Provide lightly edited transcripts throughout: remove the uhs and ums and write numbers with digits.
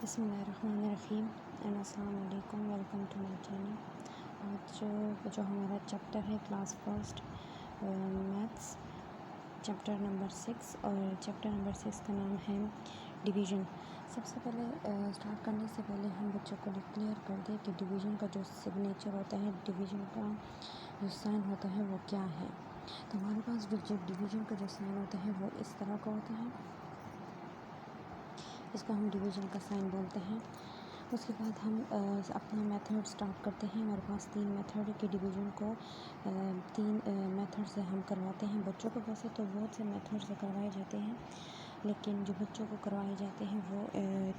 बिस्मिल्लाहिर्रहमानिर्रहीम एंड अस्सलाम वालेकुम। Welcome to my channel. आज जो हमारा चैप्टर है class first maths chapter number 6 और चैप्टर नंबर 6 का नाम है डिवीज़न। सबसे पहले स्टार्ट करने से पहले हम बच्चों को क्लियर कर दें कि डिवीज़न का जो सिग्नेचर होता है, डिवीज़न का जो साइन होता है वो क्या है। तो हमारे पास जो डिवीज़न का जो साइन होता है वो इस तरह का होता है, इसको हम डिवीज़न का साइन बोलते हैं। उसके बाद हम अपना मेथड स्टार्ट करते हैं। हमारे पास 3 मेथड के डिवीज़न को 3 मेथड से हम करवाते हैं बच्चों को। वैसे तो बहुत से मेथड से करवाए जाते हैं, लेकिन जो बच्चों को करवाए जाते हैं वो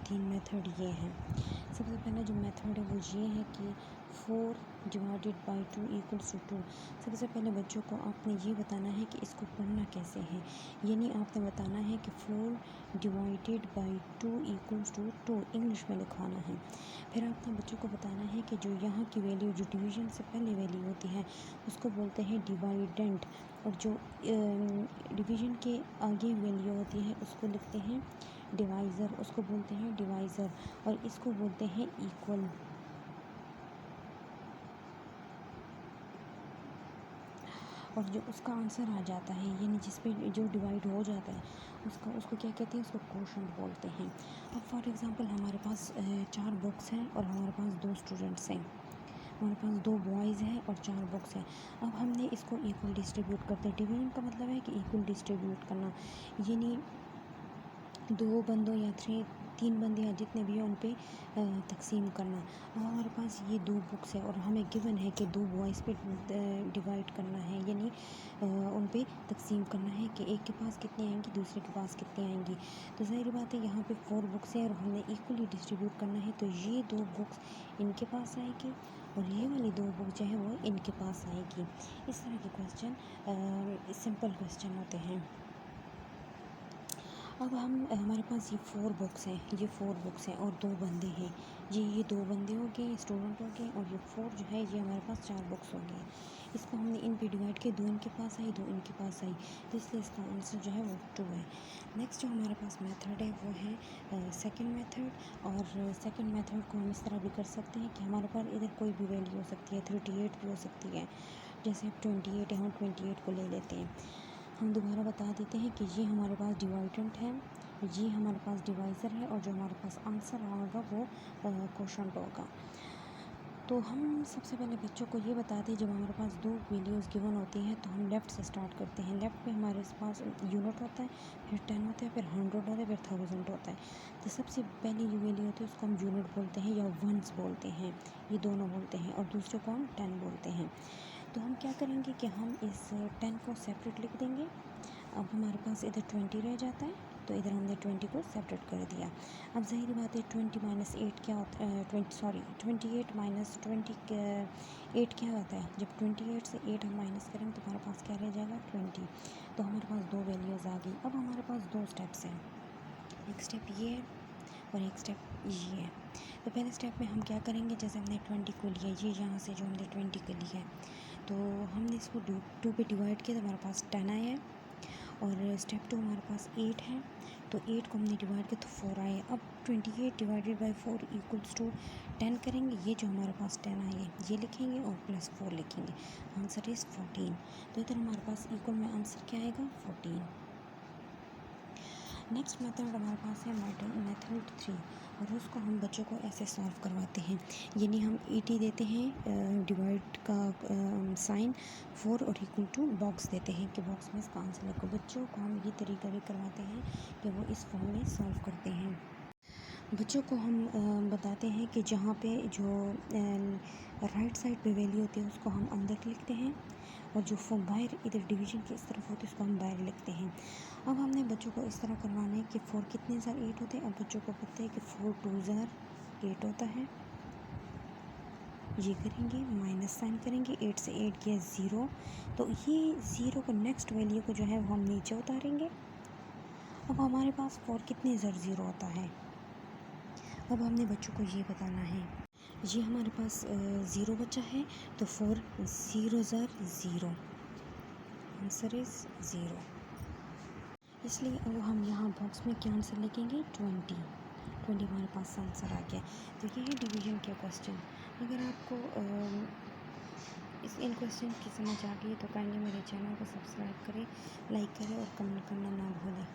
3 मेथड ये हैं। सबसे पहला जो मेथड है वो ये है कि 4 डिवाइडेड बाई 2 इक्वल्स टू 2। सबसे पहले बच्चों को आपने ये बताना है कि इसको पढ़ना कैसे है, यानी आपने बताना है कि 4 divided by 2 equals to 2 English में लिखवाना है। फिर आपने बच्चों को बताना है कि जो यहाँ की वैल्यू जो डिवीज़न से पहले वैल्यू होती है उसको बोलते हैं डिवाइडेंट, और जो डिवीज़न के आगे वैल्यू होती है उसको लिखते हैं डिवाइज़र, उसको बोलते हैं डिवाइज़र, और इसको बोलते हैं इक्वल। और जो उसका आंसर आ जाता है, यानी जिस पे जो डिवाइड हो जाता है उसको क्या कहते हैं, उसको क्वोशंट बोलते हैं। अब फॉर एग्ज़ाम्पल हमारे पास 4 बुक्स हैं और हमारे पास 2 स्टूडेंट्स हैं। हमारे पास 2 बॉयज़ हैं और 4 बुक्स हैं। अब हमने इसको इक्वल डिस्ट्रीब्यूट करते हैं। डिवीज़न का मतलब है कि इक्वल डिस्ट्रीब्यूट करना, यानी 2 बंदों या 3 बंदे या जितने भी हैं उन पे तकसीम करना। अब हमारे पास ये 2 बुक्स है और हमें गिवन है कि 2 बॉयज़ पे डिवाइड करना है, यानी उन पे तकसीम करना है कि एक के पास कितनी आएंगी, दूसरे के पास कितनी आएंगी। तो ज़ाहिर बात है यहाँ पे 4 बुक्स हैं और हमने इक्वली डिस्ट्रीब्यूट करना है, तो ये 2 बुक्स इनके पास आएगी और ये वाली 2 बुक जो है वो इनके पास आएगी। इस तरह के क्वेश्चन सिंपल क्वेश्चन होते हैं। अब हमारे पास ये 4 बुक्स हैं, ये 4 बुक्स हैं और 2 बंदे हैं। ये 2 बंदे हो गए, स्टूडेंट हो गए, और ये 4 जो है ये हमारे पास 4 बुक्स हो गए। इसको हमने इन पे डिवाइड किया, 2 इनके पास आई, 2 इनके पास आई, तो इसलिए इसका आंसर जो है वो 2 है। नेक्स्ट जो हमारे पास मेथड है वो है सेकंड मेथड, और सेकंड मेथड को हम इस तरह भी कर सकते हैं कि हमारे पास इधर कोई भी वैल्यू हो सकती है, 38 भी हो सकती है। जैसे अब 28 है, हम 28 को ले लेते हैं। हम दोबारा बता देते हैं कि ये हमारे पास डिवाइडेंट है, ये हमारे पास डिवाइज़र है, और जो हमारे पास आंसर आएगा वो क्वोशंट होगा। तो हम सबसे पहले बच्चों को ये बता दें, जब हमारे पास 2 वैल्यूज़ गिवन होती हैं तो हम लेफ़्ट से स्टार्ट करते हैं। लेफ़्ट में हमारे पास यूनिट होता है, फिर 10 होता है, फिर 100 होता है, फिर 1000 होता है। तो सबसे पहली जो वैल्यू होती है उसको हम यूनिट बोलते हैं या वंस बोलते हैं, ये दोनों बोलते हैं, और दूसरे को हम 10 बोलते हैं। तो हम क्या करेंगे कि हम इस 10 को सेपरेट लिख देंगे। अब हमारे पास इधर 20 रह जाता है, तो इधर हमने 20 को सेपरेट कर दिया। अब ज़ाहिर बात है 20 माइनस 8 क्या होता है, 28 माइनस 8 क्या होता है। जब 28 से 8 हम माइनस करेंगे तो हमारे पास क्या रह जाएगा, 20। तो हमारे पास 2 वैल्यूज़ आ गई। अब हमारे पास 2 स्टेप्स हैं, एक स्टेप ये है और एक स्टेप ये है। तो पहले स्टेप में हम क्या करेंगे, जैसे हमने 20 को लिया, ये यहाँ से जो हमने 20 को लिया है, तो हमने इसको 2 पे डिवाइड किया तो हमारे पास 10 आया है। और स्टेप 2 हमारे पास 8 है, तो 8 को हमने डिवाइड किया तो 4 आए। अब 28 डिवाइडेड बाई 4 इक्वल्स टू 10 करेंगे, ये जो हमारे पास 10 आए हैं ये लिखेंगे और प्लस 4 लिखेंगे, आंसर इज़ 14। तो इधर हमारे पास इक्वल में आंसर क्या आएगा, 14। नेक्स्ट मेथड हमारे पास है मेथड 3, और उसको हम बच्चों को ऐसे सॉल्व करवाते हैं, यानी हम 80 देते हैं डिवाइड का साइन 4 और इक्वल टू बॉक्स देते हैं कि बॉक्स में इसका आंसर लिखो। बच्चों को हम ये तरीका भी करवाते हैं कि वो इस फॉर्म में सॉल्व करते हैं। बच्चों को हम बताते हैं कि जहाँ पे जो राइट साइड पे वैल्यू होती है उसको हम अंदर लिखते हैं, और जो बाहर इधर डिवीज़न की इस तरफ होती है उसको हम बाहर लिखते हैं। अब हमने बच्चों को इस तरह करवाना है कि 4 कितने ज़ार 8 होते हैं। अब बच्चों को पता है कि 4 2 ज़ार 8 होता है, ये करेंगे, माइनस साइन करेंगे, 8 से 8 गया 0, तो ये 0 को नेक्स्ट वैल्यू को जो है वो हम नीचे उतारेंगे। अब हमारे पास 4 कितने ज़ार 0 होता है। अब हमने बच्चों को ये बताना है, ये हमारे पास 0 बचा है, तो 4 0 ज़ार 0, आंसर इज़ 0। इसलिए अब हम यहाँ बॉक्स में क्या आंसर लिखेंगे, 20। इक्वली हमारे पास आंसर आ गया। तो ये है डिवीजन के क्वेश्चन। अगर आपको इन क्वेश्चन की समझ आ गई तो काइंडली मेरे चैनल को सब्सक्राइब करें, लाइक करें और कमेंट करना ना भूलें।